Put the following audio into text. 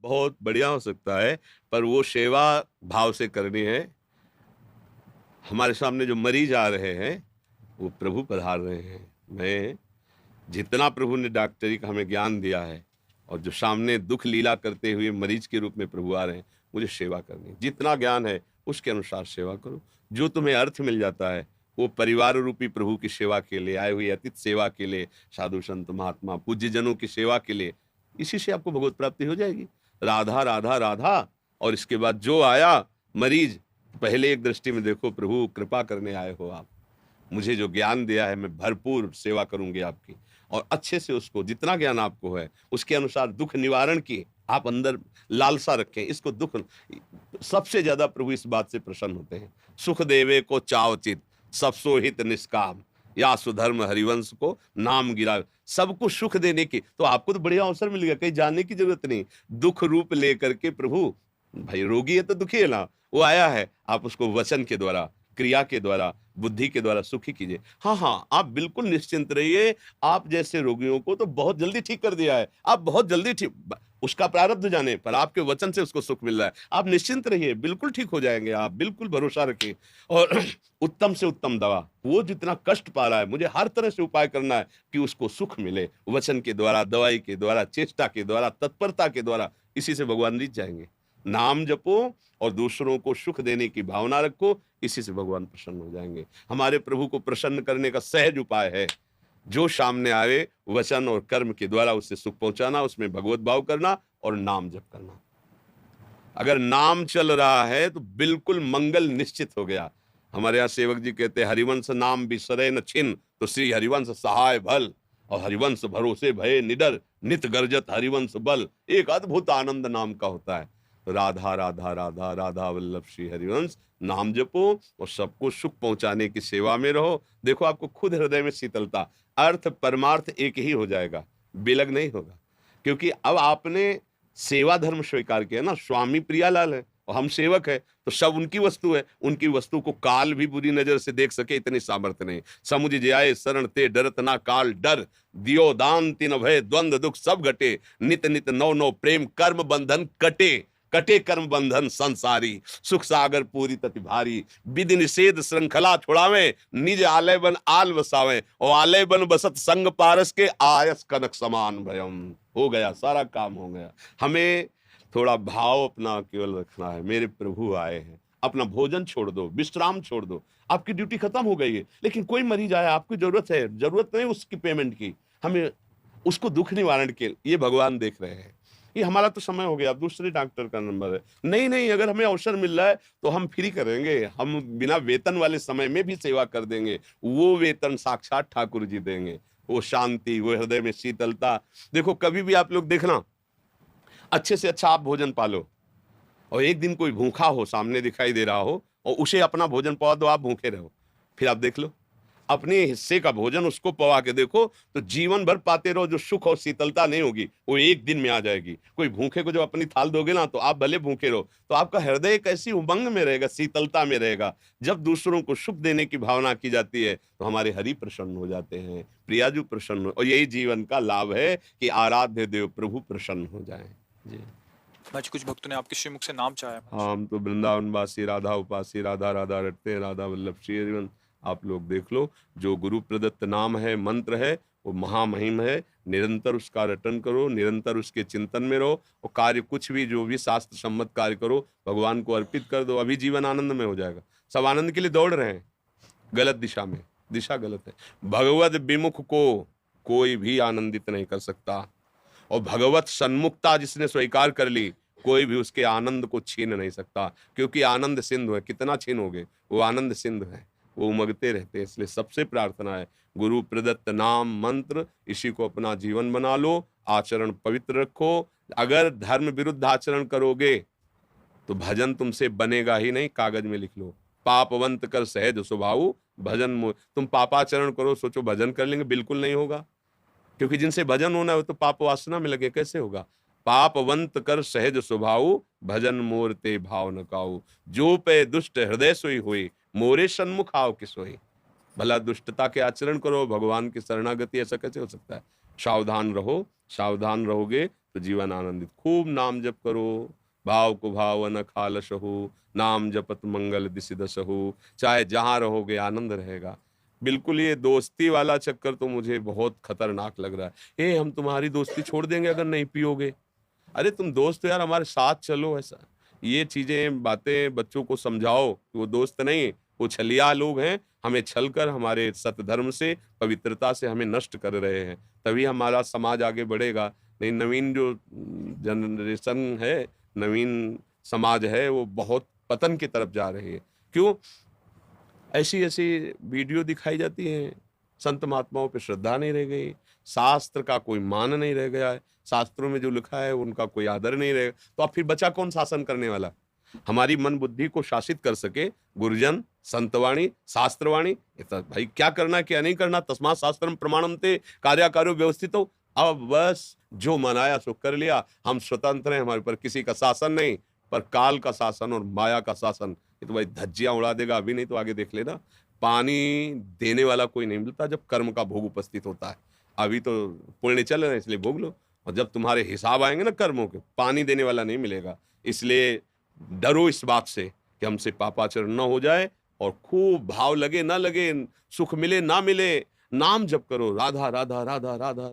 बहुत बढ़िया हो सकता है, पर वो सेवा भाव से करनी है। हमारे सामने जो मरीज आ रहे हैं, वो प्रभु पधार रहे हैं। मैं जितना प्रभु ने डॉक्टरी का हमें ज्ञान दिया है और जो सामने दुख लीला करते हुए मरीज के रूप में प्रभु आ रहे हैं, मुझे सेवा करनी है। जितना ज्ञान है उसके अनुसार सेवा करो। जो तुम्हें अर्थ मिल जाता है वो परिवार रूपी प्रभु की सेवा के लिए, आए हुए अतिथि सेवा के लिए, साधु संत महात्मा पूज्य जनों की सेवा के लिए, इसी से आपको भगवत प्राप्ति हो जाएगी। राधा राधा राधा। और इसके बाद जो आया मरीज, पहले एक दृष्टि में देखो, प्रभु कृपा करने आए हो आप, मुझे जो ज्ञान दिया है मैं भरपूर सेवा करूंगी आपकी, और अच्छे से उसको जितना ज्ञान आपको है उसके अनुसार दुख निवारण की आप अंदर लालसा रखें। इसको दुख सबसे ज्यादा प्रभु इस बात से प्रसन्न होते हैं। सुख देवे को चावचित सब सोहित निष्काम, या सुधर्म हरिवंश को नाम गिरा। सबको सुख देने की, तो आपको तो बढ़िया अवसर मिल गया, कहीं जाने की जरूरत नहीं। दुख रूप लेकर के प्रभु, भाई रोगी है तो दुखी है ना, वो आया है, आप उसको वचन के द्वारा, क्रिया के द्वारा, बुद्धि के द्वारा सुखी कीजिए। हाँ हाँ, आप बिल्कुल निश्चिंत रहिए। आप जैसे रोगियों को तो बहुत जल्दी ठीक कर दिया है, आप बहुत जल्दी ठीक, उसका प्रारब्ध जाने पर आपके वचन से उसको सुख मिल रहा है। आप निश्चिंत रहिए, बिल्कुल ठीक हो जाएंगे, आप बिल्कुल भरोसा रखिए। और उत्तम से उत्तम दवा, वो जितना कष्ट पा रहा है, मुझे हर तरह से उपाय करना है कि उसको सुख मिले, वचन के द्वारा, दवाई के द्वारा, चेष्टा के द्वारा, तत्परता के द्वारा। इसी से भगवान जीत जाएंगे। नाम जपो और दूसरों को सुख देने की भावना रखो, इसी से भगवान प्रसन्न हो जाएंगे। हमारे प्रभु को प्रसन्न करने का सहज उपाय है, जो सामने आए वचन और कर्म के द्वारा उससे सुख पहुंचाना, उसमें भगवत भाव करना और नाम जप करना। अगर नाम चल रहा है तो बिल्कुल मंगल निश्चित हो गया। हमारे यहाँ सेवक जी कहते हैं, हरिवंश नाम बिसरे न छिन, तो श्री हरिवंश सहाय भल, और हरिवंश भरोसे भय निडर, नित गर्जत हरिवंश बल। एक अद्भुत आनंद नाम का होता है। तो राधा राधा राधा राधा वल्लभ श्री हरिवंश नाम जपो और सबको सुख पहुंचाने की सेवा में रहो। देखो आपको खुद हृदय में शीतलता, अर्थ परमार्थ एक ही हो जाएगा, विलग नहीं होगा। क्योंकि अब आपने सेवा धर्म स्वीकार किया ना। स्वामी प्रियालाल है और हम सेवक है, तो सब उनकी वस्तु है। उनकी वस्तु को काल भी बुरी नजर से देख सके इतनी सामर्थ्य नहीं। समुझ जाए शरण ते डरत ना काल डर, दियो दान तिन भय द्वंद्व दुख सब घटे, नित नित नौ नौ प्रेम कर्म बंधन कटे, कटे कर्म बंधन संसारी, सुख सागर पूरी तति भारी, विधि निषेध श्रृंखला छुड़ावे, निज आलय बन आल बसावे, और आलय बन बसत संग पारस के, आयस कनक समान भयम। हो गया, सारा काम हो गया। हमें थोड़ा भाव अपना केवल रखना है, मेरे प्रभु आए हैं। अपना भोजन छोड़ दो, विश्राम छोड़ दो, आपकी ड्यूटी खत्म हो गई है। लेकिन कोई मरीज आया, आपकी जरूरत है, जरूरत नहीं उसकी पेमेंट की, हमें उसको दुख निवारण के, ये भगवान देख रहे हैं। ये हमारा तो समय हो गया, अब दूसरे डॉक्टर का नंबर है। नहीं नहीं, अगर हमें अवसर मिल रहा है तो हम फ्री करेंगे, हम बिना वेतन वाले समय में भी सेवा कर देंगे। वो वेतन साक्षात ठाकुर जी देंगे, वो शांति, वो हृदय में शीतलता। देखो कभी भी आप लोग देखना, अच्छे से अच्छा आप भोजन पालो, और एक दिन कोई भूखा हो, सामने दिखाई दे रहा हो, और उसे अपना भोजन पवा दो, आप भूखे रहो, फिर आप देख लो, अपने हिस्से का भोजन उसको पवा के देखो, तो जीवन भर पाते रहो। जो सुख और शीतलता नहीं होगी वो एक दिन में आ जाएगी। कोई भूखे को जो अपनी थाल दोगे ना, तो आप भले भूखे रहो, तो आपका हृदय एक ऐसी उमंग में रहेगा, शीतलता में रहेगा। जब दूसरों को सुख देने की भावना की जाती है तो हमारे हरि प्रसन्न हो जाते हैं, प्रियाजू प्रसन्न हो, और यही जीवन का लाभ है कि आराध्य देव प्रभु प्रसन्न हो जाए। जी, आज कुछ भक्तों ने आपके श्रीमुख से नाम चाहा है। हम तो वृंदावन वासी, राधा उपासी, राधा राधा रटते हैं, राधा वल्लभ श्री हरिवंश। आप लोग देख लो, जो गुरु प्रदत्त नाम है, मंत्र है, वो महामहिम है। निरंतर उसका रटन करो, निरंतर उसके चिंतन में रहो, और कार्य कुछ भी, जो भी शास्त्र सम्मत कार्य करो, भगवान को अर्पित कर दो। अभी जीवन आनंद में हो जाएगा। सब आनंद के लिए दौड़ रहे हैं, गलत दिशा में, दिशा गलत है। भगवत विमुख को कोई भी आनंदित नहीं कर सकता, और भगवत सन्मुखता जिसने स्वीकार कर ली, कोई भी उसके आनंद को छीन नहीं सकता। क्योंकि आनंद सिंधु है, कितना छीनोगे, वो आनंद सिंधु है, वो उमगते रहते हैं। इसलिए सबसे प्रार्थना है, गुरु प्रदत्त नाम मंत्र, इसी को अपना जीवन बना लो, आचरण पवित्र रखो। अगर धर्म विरुद्ध आचरण करोगे तो भजन तुमसे बनेगा ही नहीं। कागज में लिख लो, पापवंत कर सहज स्वभाव भजन। तुम पापाचरण करो, सोचो भजन कर लेंगे, बिल्कुल नहीं होगा। क्योंकि जिनसे भजन होना है तो पाप वासना में लगे, कैसे होगा। पापवंत कर सहज स्वभाव, भजन मोर ते भाव न काऊ, जो पे दुष्ट हृदय सोई हुई, मोरे सन्मुख आओ कि सोई। भला दुष्टता के आचरण करो, भगवान की शरणागति, ऐसा कैसे हो सकता है। सावधान रहो, सावधान रहोगे तो जीवन आनंदित। खूब नाम जप करो, भाव को भाव न खालसहु, नाम जपत मंगल दिसि दसहु। चाहे जहां रहोगे आनंद रहेगा। बिल्कुल ये दोस्ती वाला चक्कर तो मुझे बहुत खतरनाक लग रहा है। हम तुम्हारी दोस्ती छोड़ देंगे अगर नहीं पियोगे। अरे तुम दोस्त हो यार, हमारे साथ चलो। ऐसा ये चीजें बातें बच्चों को समझाओ कि वो दोस्त नहीं, वो छलिया लोग हैं, हमें छलकर हमारे सत्य धर्म से, पवित्रता से हमें नष्ट कर रहे हैं। तभी हमारा समाज आगे बढ़ेगा। नहीं, नवीन जो जनरेशन है, नवीन समाज है, वो बहुत पतन की तरफ जा रही है। क्यों? ऐसी ऐसी वीडियो दिखाई जाती है, संत महात्माओं पे श्रद्धा नहीं रह गई, शास्त्र का कोई मान नहीं रह गया है, शास्त्रों में जो लिखा है उनका कोई आदर नहीं रहेगा। तो अब फिर बचा कौन शासन करने वाला? हमारी मन बुद्धि को शासित कर सके गुरुजन, संतवाणी, शास्त्रवाणी। ये तो भाई क्या करना क्या नहीं करना, तस्मात् शास्त्रम प्रमाणम ते कार्याकारो व्यवस्थित हो। अब बस जो मनाया सो कर लिया। हम स्वतंत्र हैं, हमारे ऊपर किसी का शासन नहीं, पर काल का शासन और माया का शासन। ये तो भाई धज्जियां उड़ा देगा, अभी नहीं तो आगे देख लेना। पानी देने वाला कोई नहीं मिलता जब कर्म का भोग उपस्थित होता है। अभी तो पुण्य चल रहे हैं इसलिए भोग लो, और जब तुम्हारे हिसाब आएंगे ना कर्मों के, पानी देने वाला नहीं मिलेगा। इसलिए डरो इस बात से कि हमसे पापाचरण न हो जाए, और खूब भाव लगे ना लगे, सुख मिले ना मिले, नाम जप करो, राधा राधा राधा राधा।